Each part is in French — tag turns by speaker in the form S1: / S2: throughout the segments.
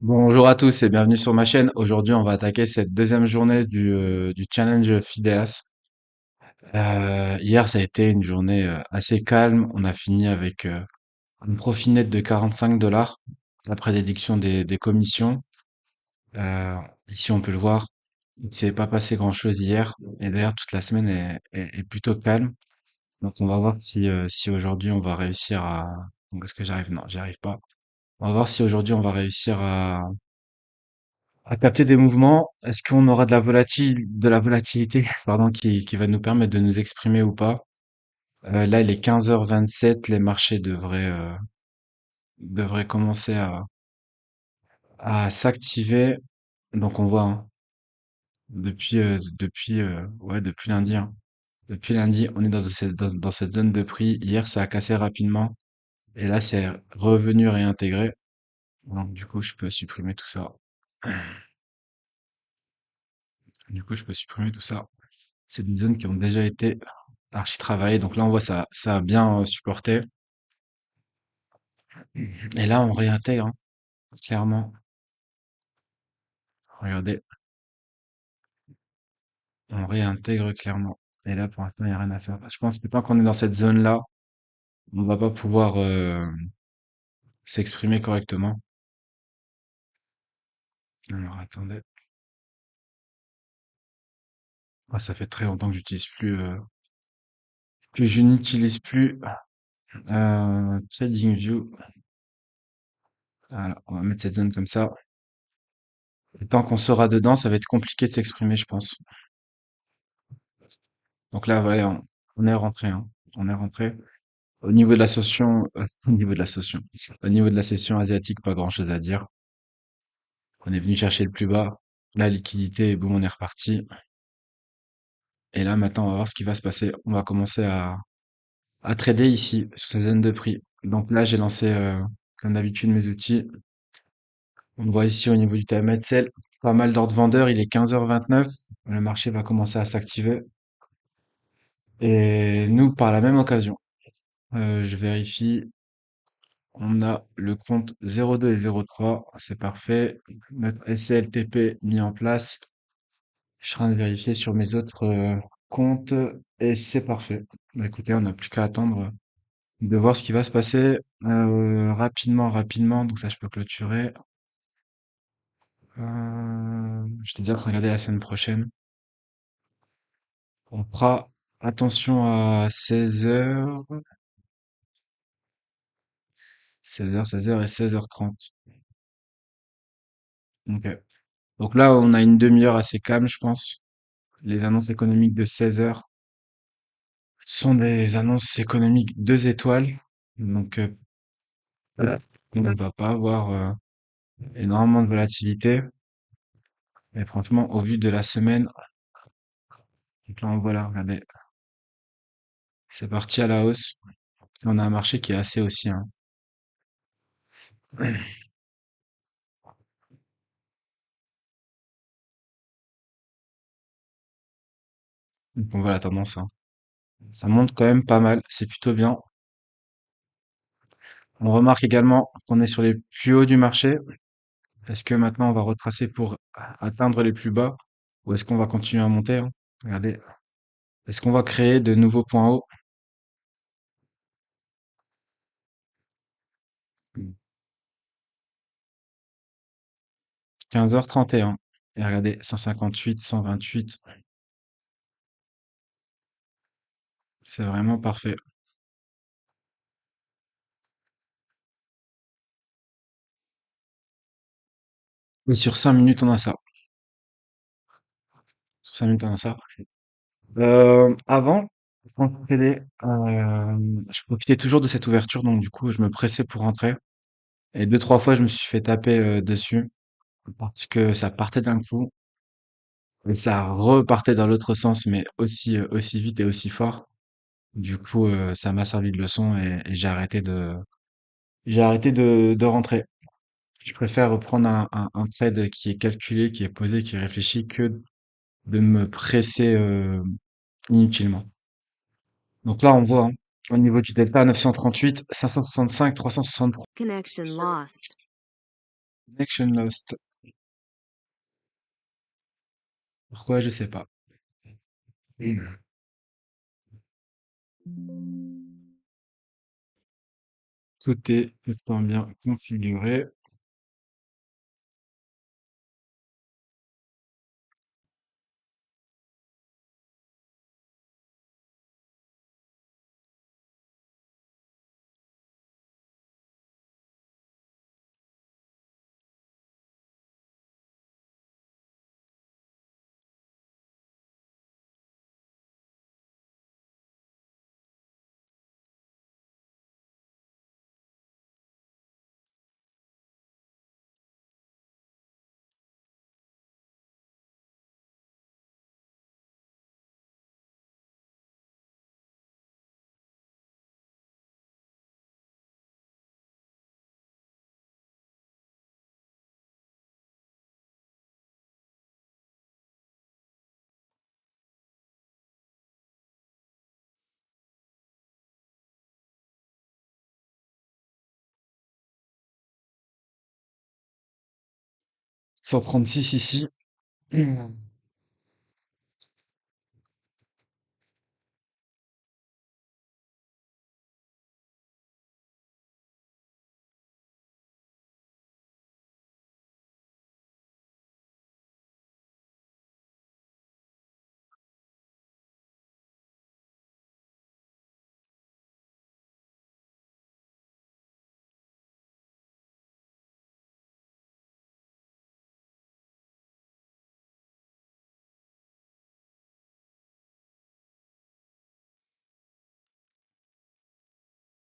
S1: Bonjour à tous et bienvenue sur ma chaîne. Aujourd'hui, on va attaquer cette deuxième journée du challenge Fideas. Hier, ça a été une journée assez calme. On a fini avec un profit net de 45 dollars après déduction des commissions. Euh, Ici, on peut le voir. Il ne s'est pas passé grand-chose hier et d'ailleurs, toute la semaine est plutôt calme. Donc, on va voir si aujourd'hui, on va réussir à... Donc, est-ce que j'arrive? Non, j'y arrive pas. On va voir si aujourd'hui, on va réussir à capter des mouvements. Est-ce qu'on aura de la volatilité, pardon, qui va nous permettre de nous exprimer ou pas? Là, il est 15h27, les marchés devraient commencer à s'activer. Donc on voit, hein, depuis lundi, hein. Depuis lundi, on est dans cette zone de prix. Hier, ça a cassé rapidement. Et là, c'est revenu réintégré. Donc du coup, je peux supprimer tout ça. Du coup, je peux supprimer tout ça. C'est des zones qui ont déjà été archi travaillées. Donc là, on voit ça a bien supporté. Et là, on réintègre, hein, clairement. Regardez, on réintègre clairement. Et là, pour l'instant, il n'y a rien à faire. Je pense que tant qu'on est dans cette zone-là, on va pas pouvoir s'exprimer correctement. Alors, attendez. Ah, ça fait très longtemps que que je n'utilise plus TradingView. Voilà, on va mettre cette zone comme ça. Et tant qu'on sera dedans, ça va être compliqué de s'exprimer, je pense. Donc là, voilà, on est rentré, hein. On est rentré. Au niveau de la session, au niveau de la session, au niveau de la session asiatique, pas grand-chose à dire. On est venu chercher le plus bas, la liquidité, et boum, on est reparti. Et là, maintenant, on va voir ce qui va se passer. On va commencer à trader ici, sur ces zones de prix. Donc là, j'ai lancé, comme d'habitude, mes outils. On voit ici au niveau du time and sell, pas mal d'ordres vendeurs. Il est 15h29. Le marché va commencer à s'activer. Et nous, par la même occasion, je vérifie. On a le compte 02 et 03, c'est parfait. Notre SCLTP mis en place. Je suis en train de vérifier sur mes autres comptes et c'est parfait. Bah, écoutez, on n'a plus qu'à attendre de voir ce qui va se passer rapidement. Donc ça, je peux clôturer. Je t'ai dit de regarder la semaine prochaine. On fera attention à 16h, 16h et 16h30. Ok. Donc là, on a une demi-heure assez calme, je pense. Les annonces économiques de 16h sont des annonces économiques 2 étoiles. Donc, voilà. On ne va pas avoir énormément de volatilité. Et franchement, au vu de la semaine, donc là, on voit là, regardez, c'est parti à la hausse. On a un marché qui est assez haussier, hein. Donc, on voit la tendance, hein. Ça monte quand même pas mal. C'est plutôt bien. On remarque également qu'on est sur les plus hauts du marché. Est-ce que maintenant, on va retracer pour atteindre les plus bas? Ou est-ce qu'on va continuer à monter, hein? Regardez. Est-ce qu'on va créer de nouveaux points hauts? 15h31. Et regardez, 158, 128. C'est vraiment parfait. Et sur 5 minutes, on a ça. Sur 5 minutes, on a ça. Avant, quand je tradais, je profitais toujours de cette ouverture, donc du coup, je me pressais pour rentrer. Et deux, trois fois, je me suis fait taper dessus parce que ça partait d'un coup et ça repartait dans l'autre sens, mais aussi vite et aussi fort. Du coup, ça m'a servi de leçon et j'ai arrêté de rentrer. Je préfère reprendre un trade qui est calculé, qui est posé, qui est réfléchi que de me presser inutilement. Donc là, on voit, hein, au niveau du delta 938, 565, 363.
S2: Connection lost.
S1: Connection lost. Pourquoi, je sais pas. Tout est pourtant bien configuré. Six ici.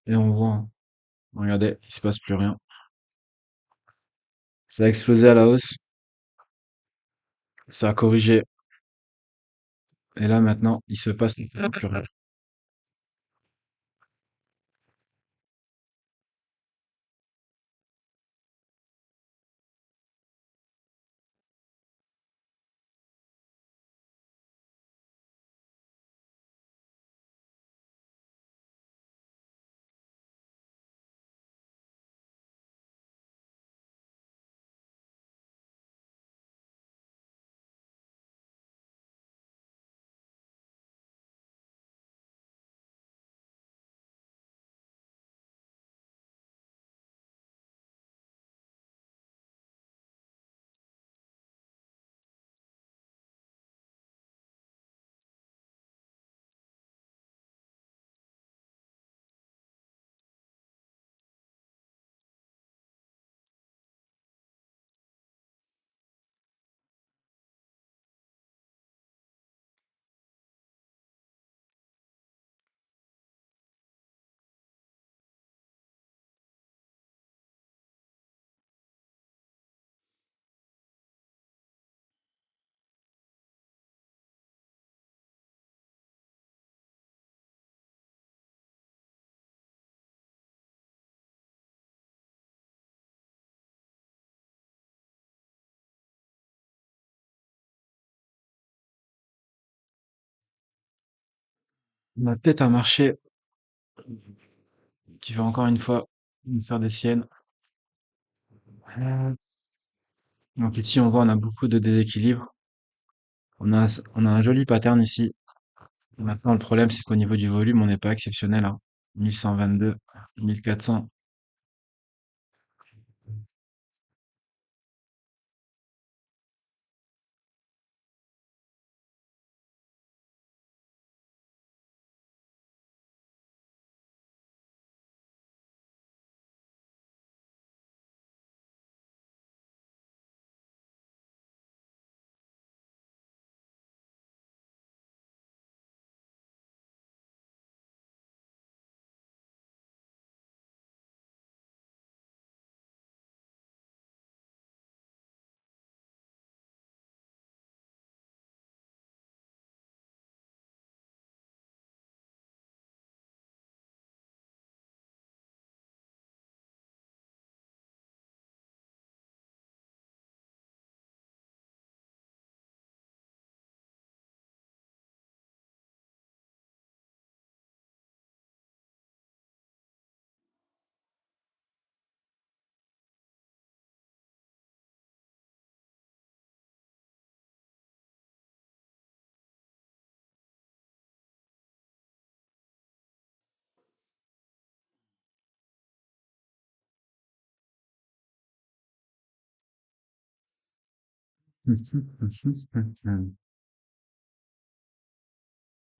S1: Et on voit, hein. Regardez, il se passe plus rien. Ça a explosé à la hausse. Ça a corrigé. Et là, maintenant, il se passe plus rien. On a peut-être un marché qui va encore une fois nous faire des siennes. Donc ici, on voit, on a beaucoup de déséquilibre. On a un joli pattern ici. Maintenant, le problème, c'est qu'au niveau du volume, on n'est pas exceptionnel, hein. 1122, 1400.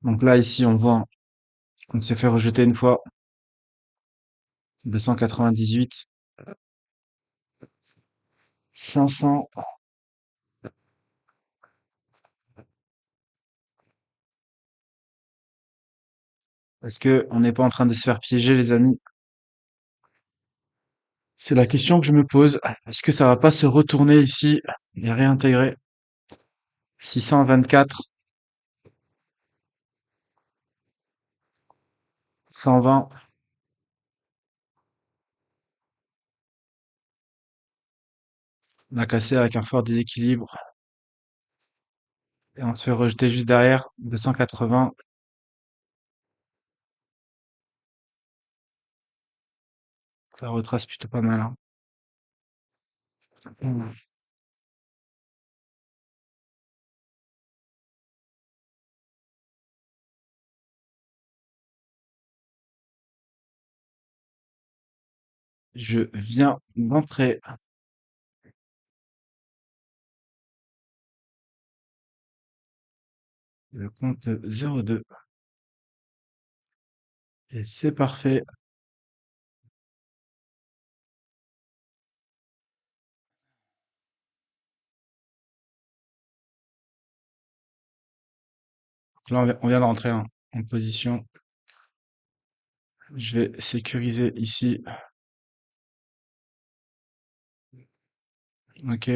S1: Donc là, ici, on voit qu'on s'est fait rejeter une fois, 298, 500. Est-ce que on n'est pas en train de se faire piéger, les amis? C'est la question que je me pose. Est-ce que ça va pas se retourner ici et réintégrer? 624, 120. On a cassé avec un fort déséquilibre et on se fait rejeter juste derrière, 280. Ça retrace plutôt pas mal, hein. Mm. Je viens d'entrer le compte 02 et c'est parfait. Donc là, on vient de rentrer en position. Je vais sécuriser ici. Ok.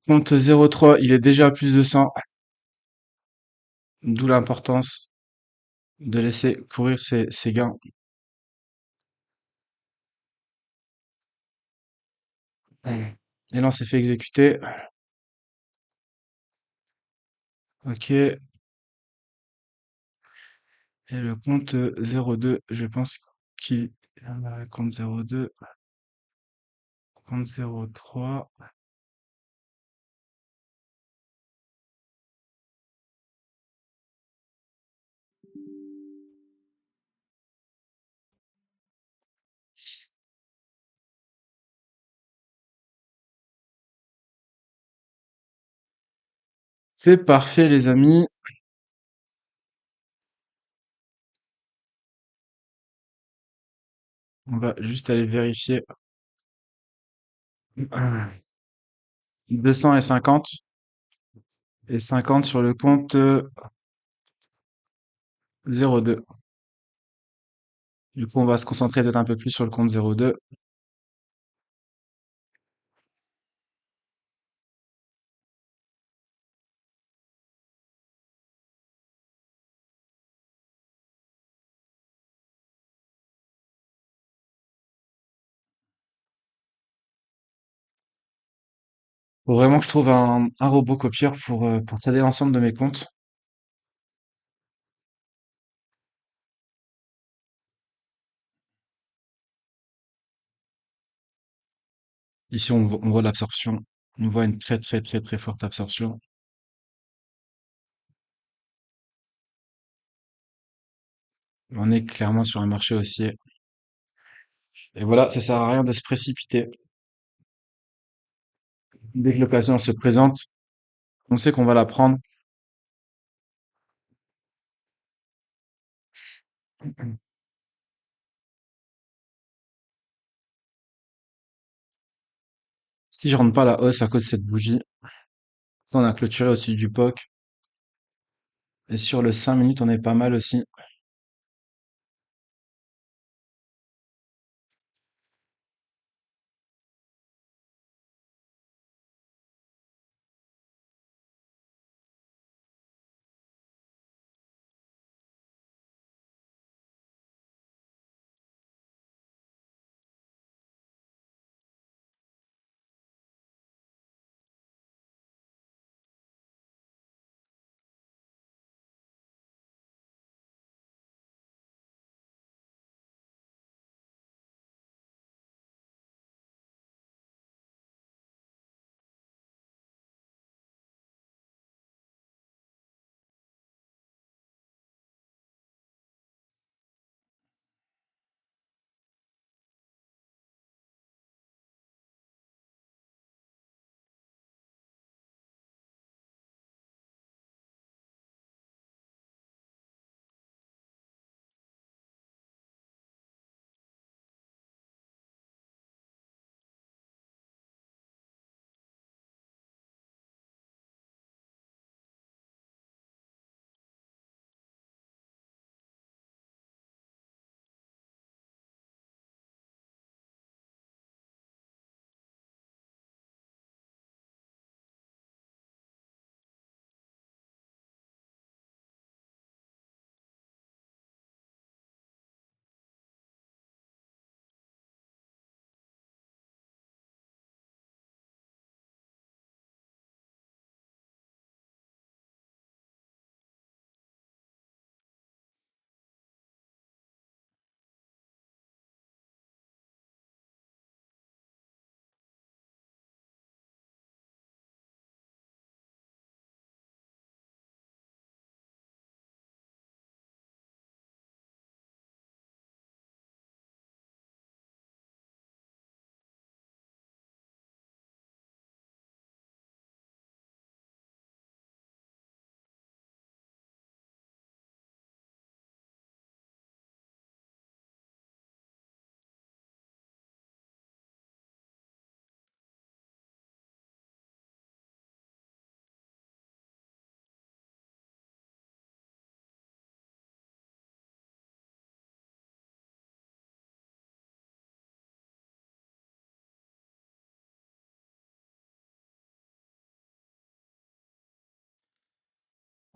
S1: Compte 03, il est déjà à plus de 100. D'où l'importance de laisser courir ses gains. Et là, on s'est fait exécuter. Ok. Et le compte 02, je pense qu'il... Compte 02, compte 03. C'est parfait, les amis. On va juste aller vérifier. 250 et 50 sur le compte 02. Du coup, on va se concentrer peut-être un peu plus sur le compte 02. Faut vraiment que je trouve un robot copieur pour trader l'ensemble de mes comptes. Ici, on voit l'absorption. On voit une très très très très forte absorption. On est clairement sur un marché haussier. Et voilà, ça sert à rien de se précipiter. Dès que l'occasion se présente, on sait qu'on va la prendre. Si je rentre pas la hausse à cause de cette bougie, on a clôturé au-dessus du POC. Et sur le 5 minutes, on est pas mal aussi.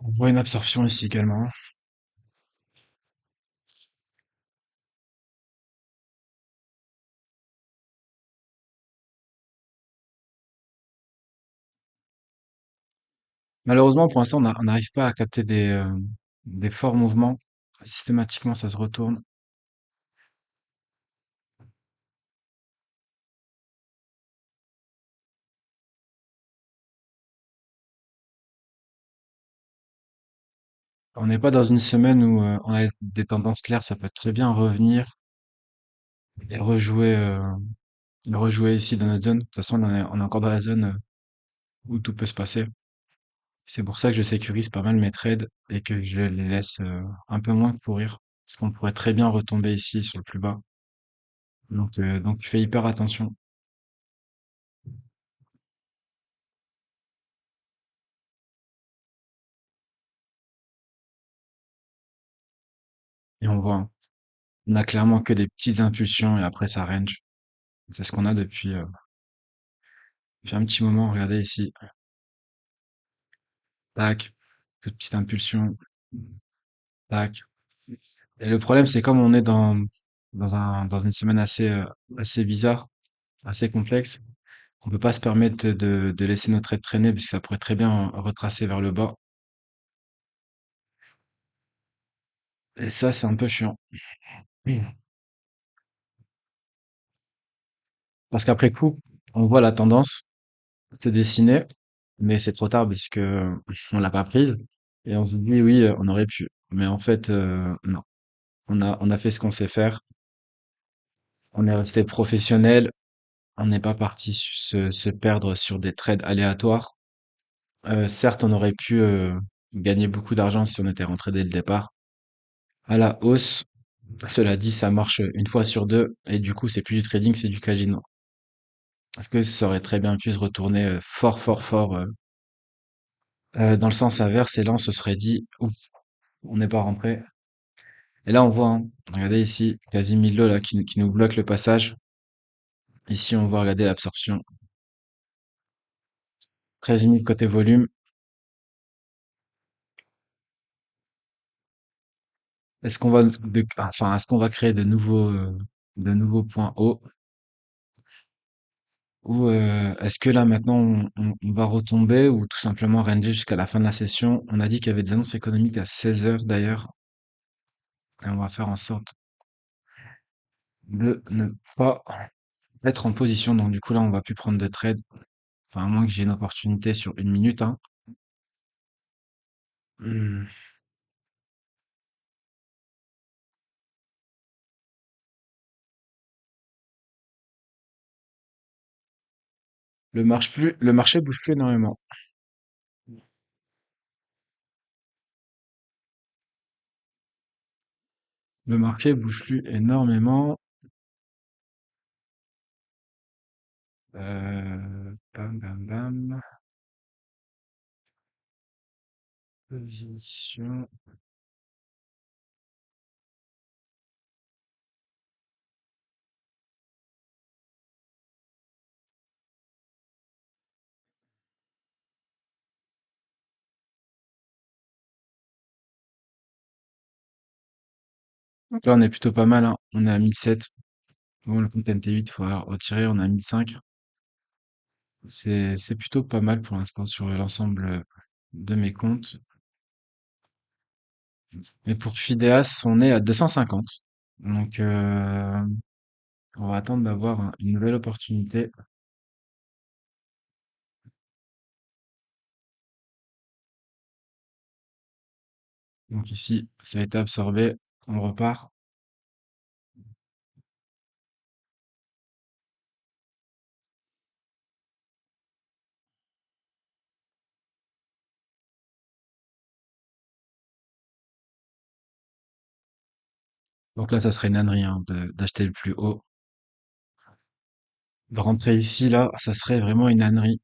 S1: On voit une absorption ici également. Malheureusement, pour l'instant, on n'arrive pas à capter des forts mouvements. Systématiquement, ça se retourne. On n'est pas dans une semaine où on a des tendances claires, ça peut très bien revenir et rejouer ici dans notre zone. De toute façon, on est encore dans la zone où tout peut se passer. C'est pour ça que je sécurise pas mal mes trades et que je les laisse un peu moins courir. Parce qu'on pourrait très bien retomber ici sur le plus bas. Donc je fais hyper attention. Et on voit, hein, on a clairement que des petites impulsions et après ça range. C'est ce qu'on a depuis un petit moment. Regardez ici. Tac. Toute petite impulsion. Tac. Et le problème, c'est comme on est dans une semaine assez bizarre, assez complexe, on peut pas se permettre de laisser notre trade traîner parce que ça pourrait très bien retracer vers le bas. Et ça, c'est un peu chiant. Oui. Parce qu'après coup, on voit la tendance se dessiner, mais c'est trop tard puisque on l'a pas prise. Et on se dit oui, on aurait pu. Mais en fait, non. On a fait ce qu'on sait faire. On est resté professionnel. On n'est pas parti se perdre sur des trades aléatoires. Certes, on aurait pu gagner beaucoup d'argent si on était rentré dès le départ. À la hausse, cela dit, ça marche une fois sur deux. Et du coup, c'est plus du trading, c'est du casino. Parce que ça aurait très bien pu se retourner fort, fort, fort dans le sens inverse. Et là, on se serait dit, ouf, on n'est pas rentré. Et là, on voit, hein, regardez ici, quasi 1000 lots là, qui nous bloque le passage. Ici, on voit, regarder l'absorption. 13 000 côté volume. Est-ce qu'on va créer de nouveaux points hauts ou est-ce que là maintenant on va retomber ou tout simplement ranger jusqu'à la fin de la session? On a dit qu'il y avait des annonces économiques à 16 heures d'ailleurs et on va faire en sorte de ne pas être en position. Donc du coup là on va plus prendre de trade. Enfin à moins que j'ai une opportunité sur une minute, hein. Hmm. Le marché bouge plus énormément. Le marché bouge plus énormément. Bam bam bam. Position. Donc là, on est plutôt pas mal, hein. On est à 1007. Bon, le compte MT8, il faudra retirer. On est à 1005. C'est plutôt pas mal pour l'instant sur l'ensemble de mes comptes. Mais pour Fideas, on est à 250. Donc, on va attendre d'avoir une nouvelle opportunité. Donc ici, ça a été absorbé. On repart. Donc là, ça serait une ânerie, hein, d'acheter le plus haut. De rentrer ici, là, ça serait vraiment une ânerie.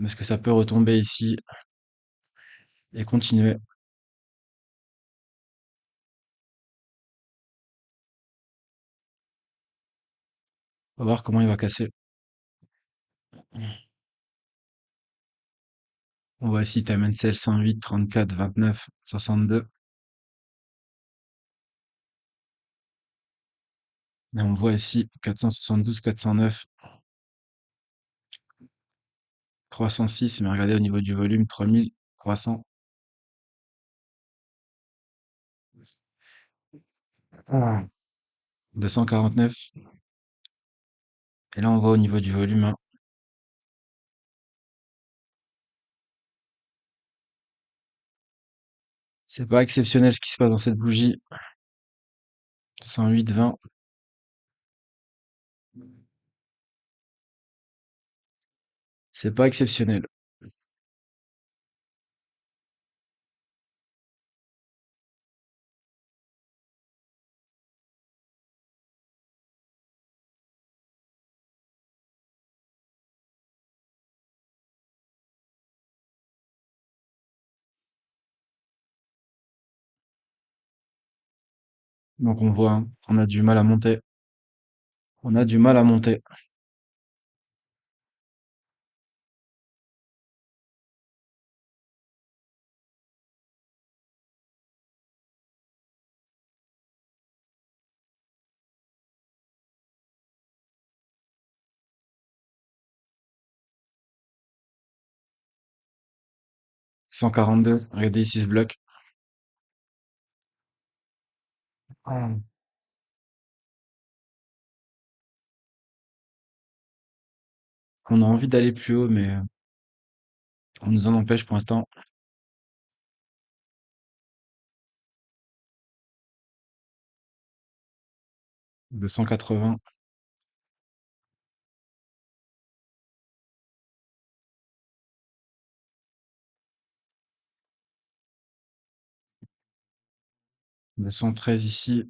S1: Parce que ça peut retomber ici et continuer. On va voir comment il va casser. On voit ici Time Cell 108, 34, 29, 62. Et on voit ici 472, 409, 306. Mais regardez au niveau du volume, 3300, 249. Et là, on voit au niveau du volume, hein, c'est pas exceptionnel ce qui se passe dans cette bougie. 108, 20. C'est pas exceptionnel. Donc on voit, hein, on a du mal à monter. On a du mal à monter. 142. Regardez ici ce bloc. Ah. On a envie d'aller plus haut, mais on nous en empêche pour l'instant. 280. 213 ici.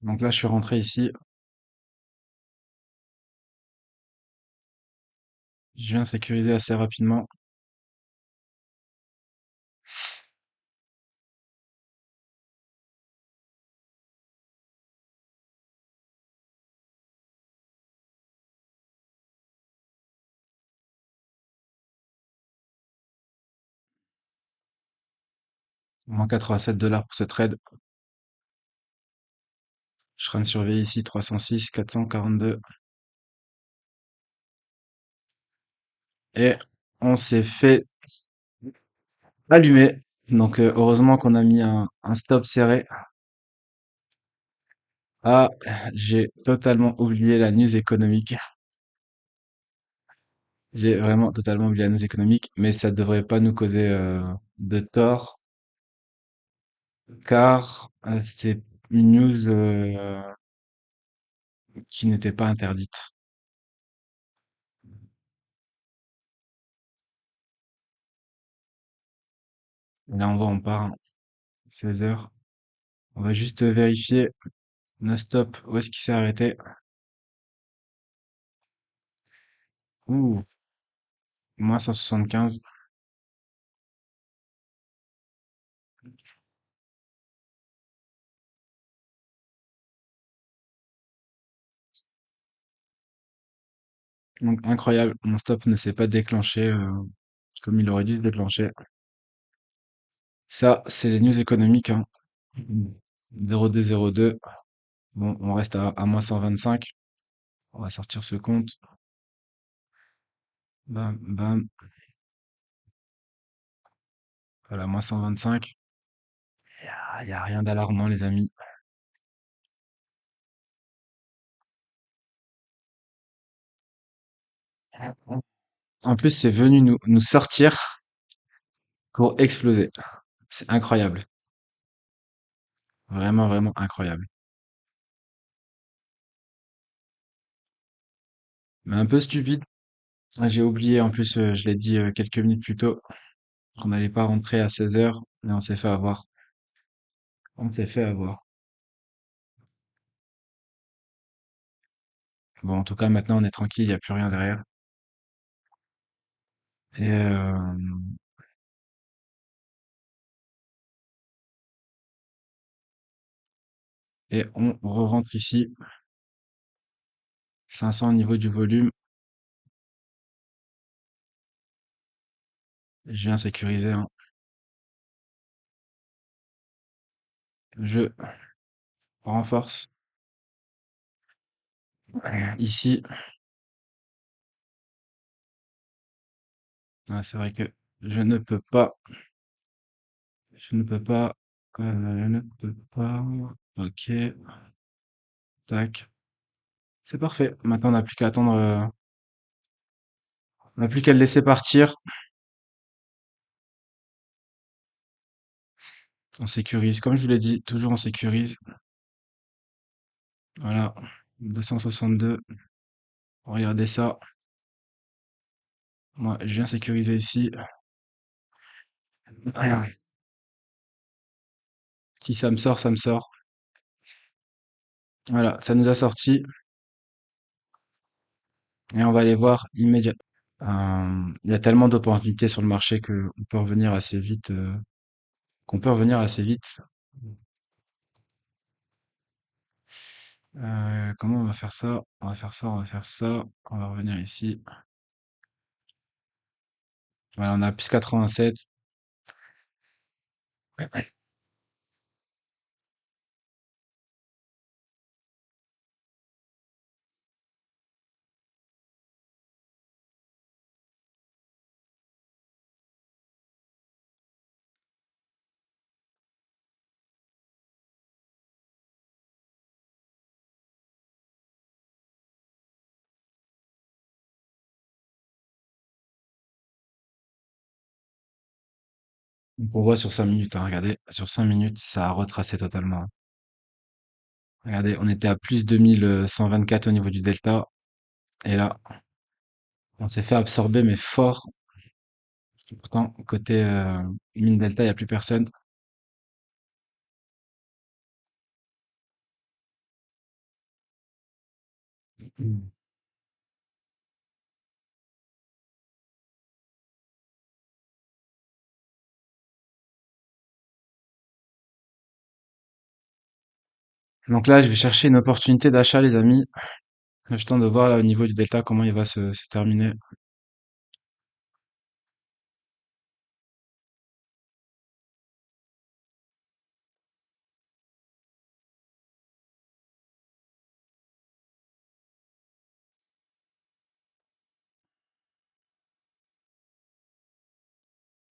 S1: Donc là, je suis rentré ici. Je viens sécuriser assez rapidement. -87 $ pour ce trade. Je suis en train de surveiller ici 306, 442. Et on s'est fait allumer. Donc heureusement qu'on a mis un stop serré. Ah, j'ai totalement oublié la news économique. J'ai vraiment totalement oublié la news économique, mais ça devrait pas nous causer de tort, car c'est une news qui n'était pas interdite. Là, on voit, on part, hein, 16 heures. On va juste vérifier nos stops, où est-ce qu'il s'est arrêté. Ouh, -175. Donc incroyable, mon stop ne s'est pas déclenché comme il aurait dû se déclencher. Ça, c'est les news économiques, hein. 0202. Bon, on reste à -125. On va sortir ce compte. Bam, bam. Voilà, -125. Y a rien d'alarmant, les amis. En plus, c'est venu nous sortir pour exploser. C'est incroyable. Vraiment, vraiment incroyable. Mais un peu stupide. Ah, j'ai oublié, en plus, je l'ai dit quelques minutes plus tôt, qu'on n'allait pas rentrer à 16 heures, et on s'est fait avoir. On s'est fait avoir. Bon, en tout cas, maintenant, on est tranquille, il n'y a plus rien derrière. Et et on re-rentre ici. 500 au niveau du volume. Je viens sécuriser, hein. Je renforce ici. Ah, c'est vrai que je ne peux pas. Je ne peux pas. Je ne peux pas. Ok. Tac. C'est parfait. Maintenant, on n'a plus qu'à attendre. On n'a plus qu'à le laisser partir. On sécurise. Comme je vous l'ai dit, toujours on sécurise. Voilà. 262. Regardez ça. Moi, je viens sécuriser ici. Voilà. Si ça me sort, ça me sort. Voilà, ça nous a sorti. Et on va aller voir immédiatement. Il y a tellement d'opportunités sur le marché qu'on peut revenir assez vite. Qu'on peut revenir assez vite. Comment on va faire ça? On va faire ça, on va faire ça. On va revenir ici. Voilà, on a plus 87. Donc on voit sur 5 minutes, hein, regardez, sur 5 minutes, ça a retracé totalement. Regardez, on était à plus 2124 au niveau du delta. Et là, on s'est fait absorber, mais fort. Pourtant, côté mine delta, il n'y a plus personne. Mm. Donc là, je vais chercher une opportunité d'achat, les amis. Je tente de voir là au niveau du delta comment il va se terminer.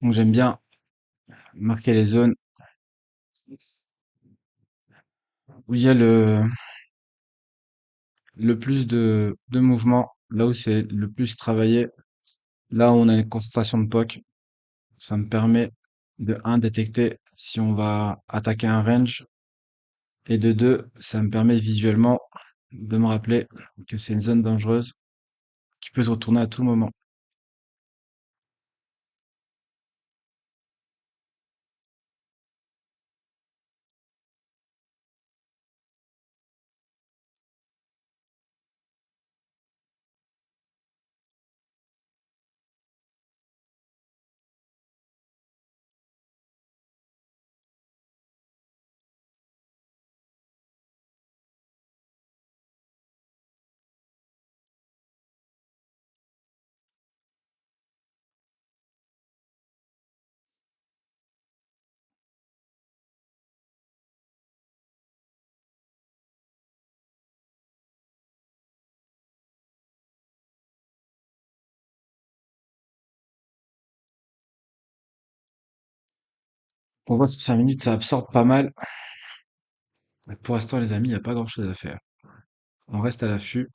S1: Donc j'aime bien marquer les zones où il y a le plus de mouvement, là où c'est le plus travaillé, là où on a une concentration de POC. Ça me permet de un détecter si on va attaquer un range et de 2 ça me permet visuellement de me rappeler que c'est une zone dangereuse qui peut se retourner à tout moment. On voit sur 5 minutes, ça absorbe pas mal. Pour l'instant, les amis, il n'y a pas grand-chose à faire. On reste à l'affût.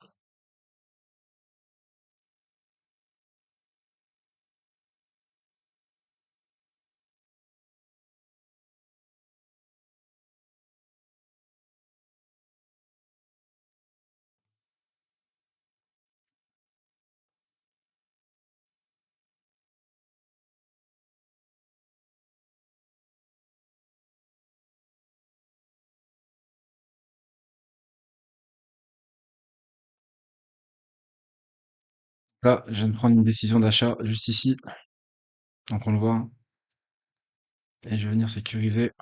S1: Là, je viens de prendre une décision d'achat juste ici, donc on le voit, hein. Et je vais venir sécuriser.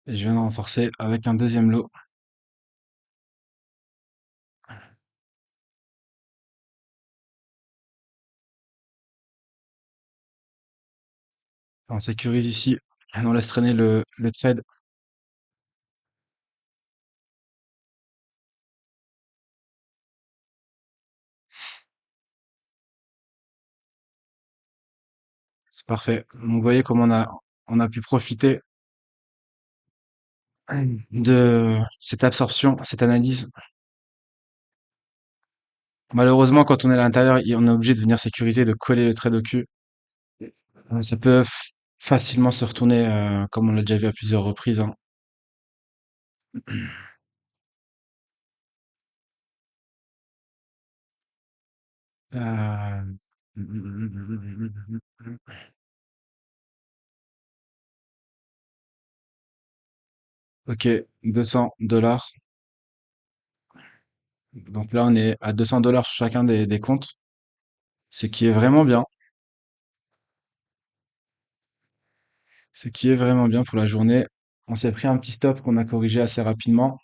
S1: Et je viens de renforcer avec un deuxième lot. On sécurise ici. Et on laisse traîner le trade. C'est parfait. Donc, vous voyez comment on a pu profiter de cette absorption, cette analyse. Malheureusement, quand on est à l'intérieur, on est obligé de venir sécuriser, de coller le trade au cul. Ça peut facilement se retourner, comme on l'a déjà vu à plusieurs reprises, hein. Euh, Ok, 200 $. Donc là, on est à 200 $ sur chacun des comptes, ce qui est vraiment bien. Ce qui est vraiment bien pour la journée. On s'est pris un petit stop qu'on a corrigé assez rapidement.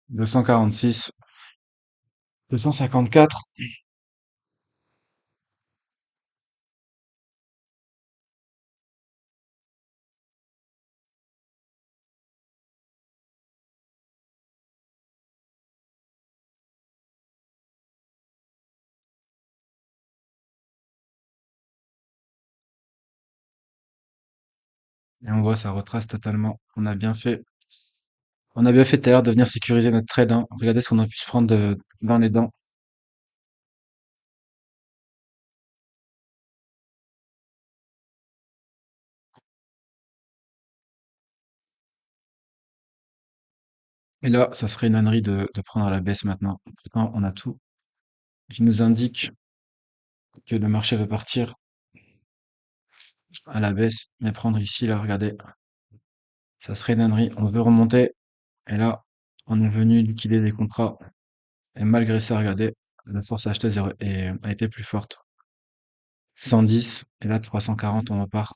S1: Deux cent quarante-six, 254. Et on voit, ça retrace totalement. On a bien fait tout à l'heure de venir sécuriser notre trade, hein. Regardez ce qu'on a pu se prendre dans les dents. Et là, ça serait une ânerie de prendre à la baisse maintenant. Pourtant, on a tout qui nous indique que le marché va partir à la baisse. Mais prendre ici, là, regardez, ça serait une ânerie. On veut remonter. Et là, on est venu liquider des contrats. Et malgré ça, regardez, la force acheteuse a été plus forte. 110, et là 340, on repart.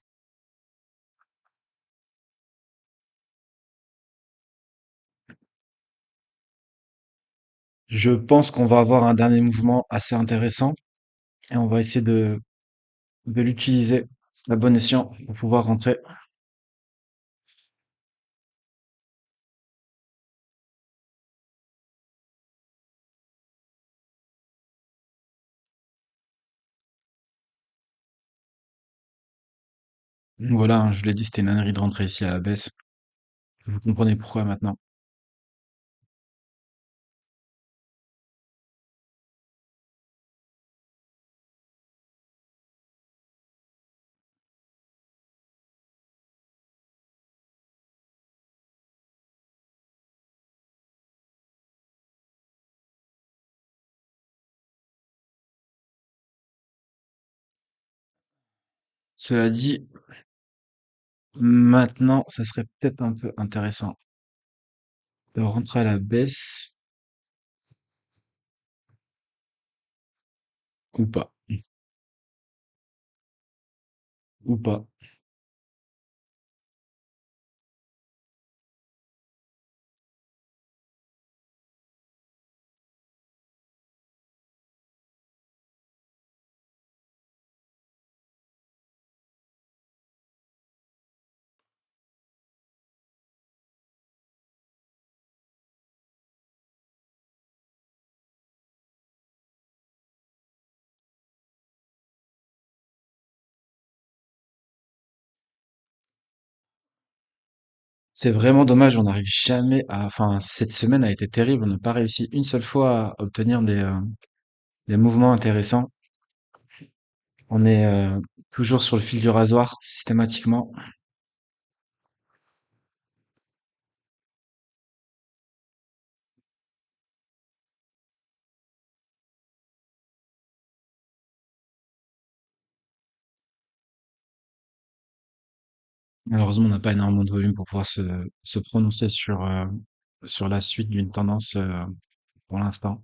S1: Je pense qu'on va avoir un dernier mouvement assez intéressant et on va essayer de l'utiliser à bon escient pour pouvoir rentrer. Voilà, hein, je vous l'ai dit, c'était une ânerie de rentrer ici à la baisse. Vous comprenez pourquoi maintenant. Cela dit, maintenant, ça serait peut-être un peu intéressant de rentrer à la baisse ou pas. Ou pas. C'est vraiment dommage, on n'arrive jamais à, enfin, cette semaine a été terrible, on n'a pas réussi une seule fois à obtenir des mouvements intéressants. On est toujours sur le fil du rasoir systématiquement. Malheureusement, on n'a pas énormément de volume pour pouvoir se prononcer sur la suite d'une tendance pour l'instant.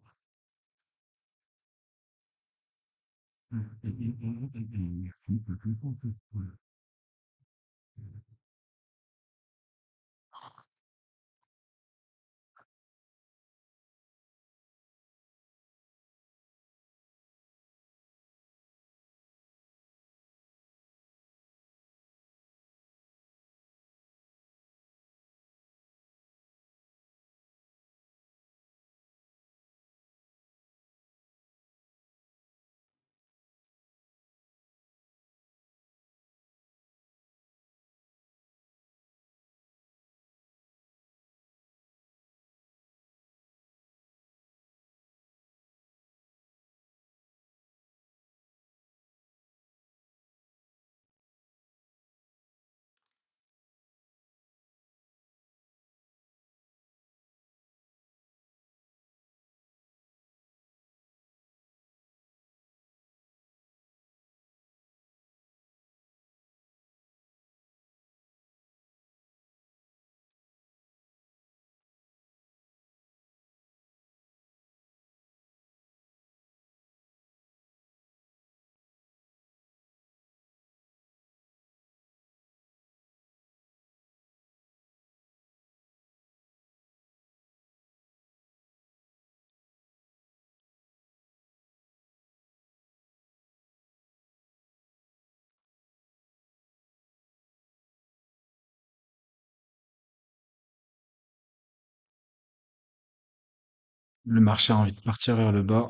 S1: Le marché a envie de partir vers le bas.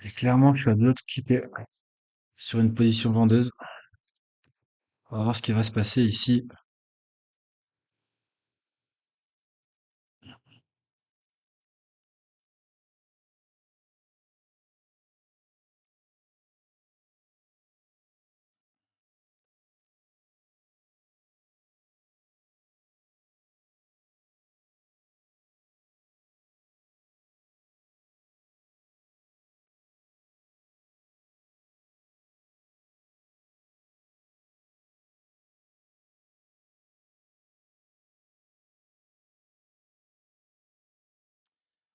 S1: Et clairement, je suis à deux doigts de cliquer sur une position vendeuse. On va voir ce qui va se passer ici.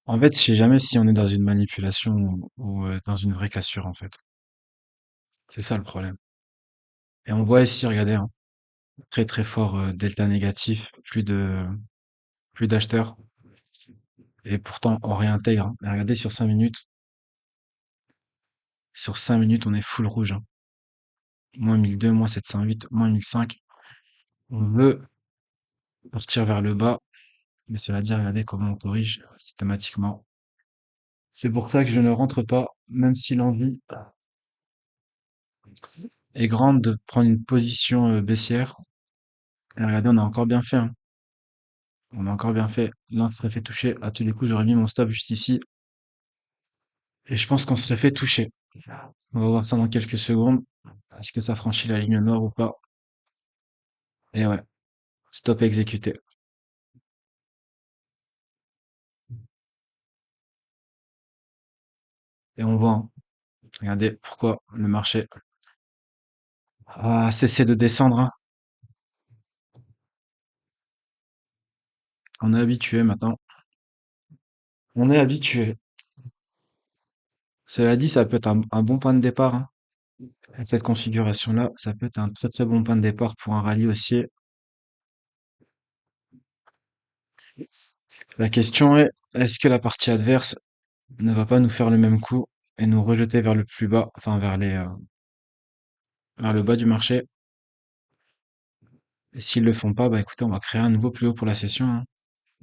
S1: En fait, je sais jamais si on est dans une manipulation ou dans une vraie cassure, en fait. C'est ça le problème. Et on voit ici, regardez, hein, très très fort delta négatif, plus d'acheteurs. Et pourtant, on réintègre, hein. Et regardez sur 5 minutes, on est full rouge, hein. Moins 1002, moins 708, moins 1005. On veut partir vers le bas, mais cela dit, regardez comment on corrige systématiquement. C'est pour ça que je ne rentre pas, même si l'envie est grande de prendre une position baissière. Et regardez, on a encore bien fait, hein. On a encore bien fait. Là, on se serait fait toucher. À tous les coups, j'aurais mis mon stop juste ici. Et je pense qu'on serait fait toucher. On va voir ça dans quelques secondes. Est-ce que ça franchit la ligne noire ou pas? Et ouais, stop exécuté. Et on voit, hein. Regardez pourquoi le marché a cessé de descendre, hein. On est habitué maintenant. On est habitué. Cela dit, ça peut être un bon point de départ, hein. Cette configuration-là, ça peut être un très très bon point de départ pour un rallye haussier. La question est, est-ce que la partie adverse ne va pas nous faire le même coup et nous rejeter vers le plus bas, enfin vers le bas du marché? Et s'ils le font pas, bah écoutez, on va créer un nouveau plus haut pour la session, hein.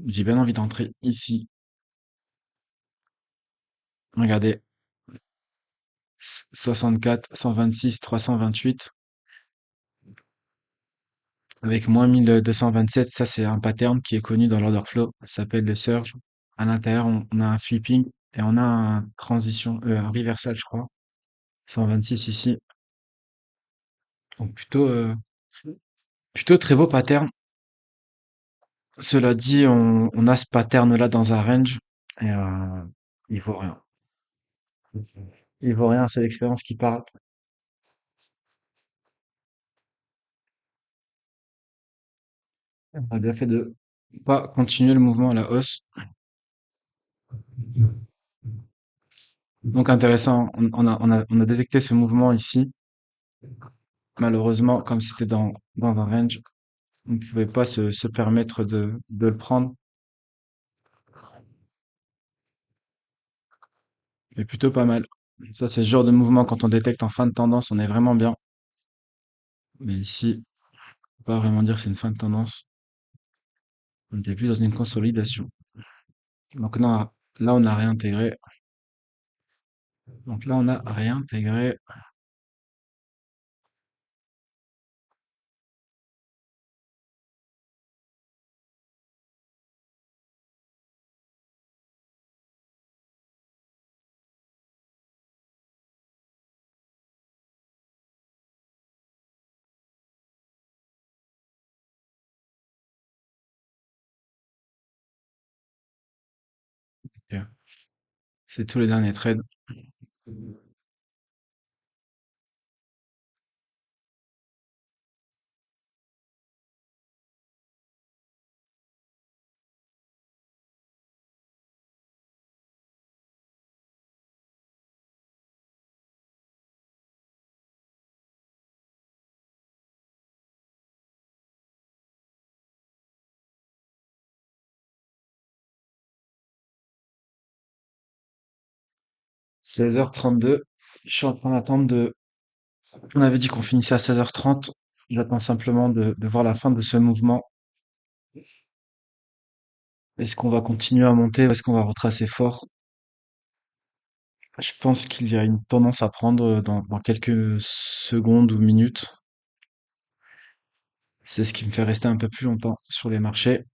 S1: J'ai bien envie d'entrer ici. Regardez, 64, 126, 328. avec -1227. Ça, c'est un pattern qui est connu dans l'order flow. Ça s'appelle le surge. À l'intérieur, on a un flipping et on a un reversal, je crois. 126 ici. Donc plutôt très beau pattern. Cela dit, on a ce pattern-là dans un range et il vaut rien. Il vaut rien, c'est l'expérience qui parle. On a bien fait de pas continuer le mouvement à la hausse. Donc intéressant, on a détecté ce mouvement ici. Malheureusement, comme c'était dans un range, on ne pouvait pas se permettre de le prendre. Mais plutôt pas mal. Ça, c'est ce genre de mouvement quand on détecte en fin de tendance, on est vraiment bien. Mais ici, on peut pas vraiment dire que c'est une fin de tendance. On était plus dans une consolidation. Donc là, on a réintégré. Donc là, on a réintégré. C'est tous les derniers trades. 16h32. Je suis en train d'attendre de. On avait dit qu'on finissait à 16h30. J'attends simplement de voir la fin de ce mouvement. Est-ce qu'on va continuer à monter ou est-ce qu'on va retracer fort? Je pense qu'il y a une tendance à prendre dans quelques secondes ou minutes. C'est ce qui me fait rester un peu plus longtemps sur les marchés.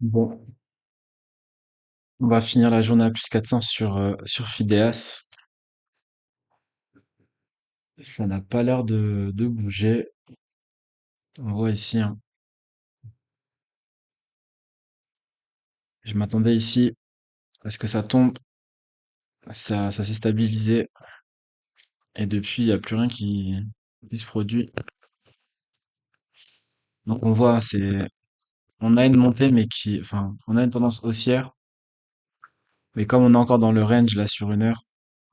S1: Bon, on va finir la journée à plus 400 sur Fideas. Ça n'a pas l'air de bouger. On voit ici, hein. Je m'attendais ici à ce que ça tombe. Ça s'est stabilisé. Et depuis, il n'y a plus rien qui se produit. Donc on voit, on a une montée, enfin, on a une tendance haussière. Mais comme on est encore dans le range là sur une heure,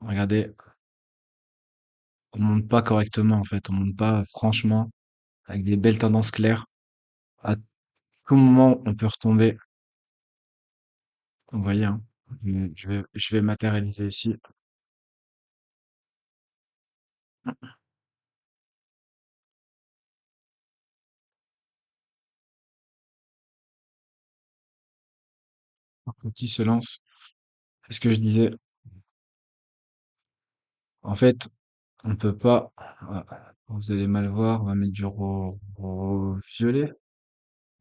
S1: regardez, on monte pas correctement en fait. On monte pas franchement avec des belles tendances claires. À tout moment, on peut retomber. Vous voyez, hein. Je vais matérialiser ici. L'outil se lance. C'est ce que je disais. En fait, on peut pas. Vous allez mal voir. On va mettre du violet.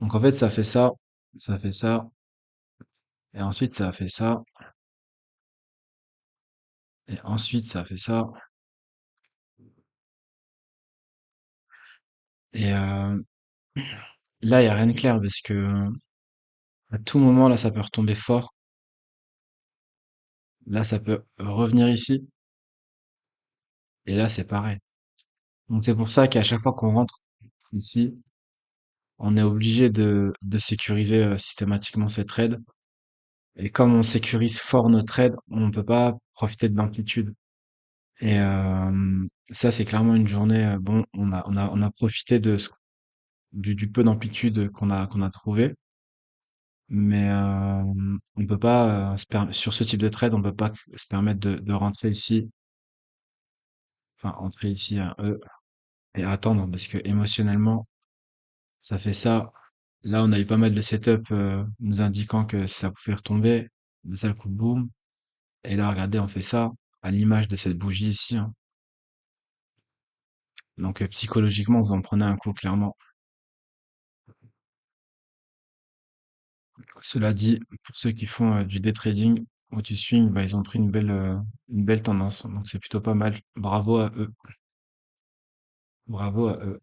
S1: Donc en fait, ça fait ça, et ensuite ça fait ça, et ensuite ça fait ça. Et là, il y a rien de clair parce que à tout moment, là, ça peut retomber fort. Là, ça peut revenir ici. Et là, c'est pareil. Donc c'est pour ça qu'à chaque fois qu'on rentre ici, on est obligé de sécuriser systématiquement ces trades. Et comme on sécurise fort nos trades, on ne peut pas profiter de l'amplitude. Et ça, c'est clairement une journée, bon, on a profité du peu d'amplitude qu'on a trouvé, mais on peut pas, sur ce type de trade, on peut pas se permettre de rentrer ici, enfin entrer ici à E et attendre parce que émotionnellement, ça fait ça. Là, on a eu pas mal de setup nous indiquant que ça pouvait retomber. D'un seul coup, boum. Et là, regardez, on fait ça à l'image de cette bougie ici, hein. Donc psychologiquement, vous en prenez un coup, clairement. Cela dit, pour ceux qui font du day trading ou du swing, bah, ils ont pris une belle tendance. Donc c'est plutôt pas mal. Bravo à eux. Bravo à eux.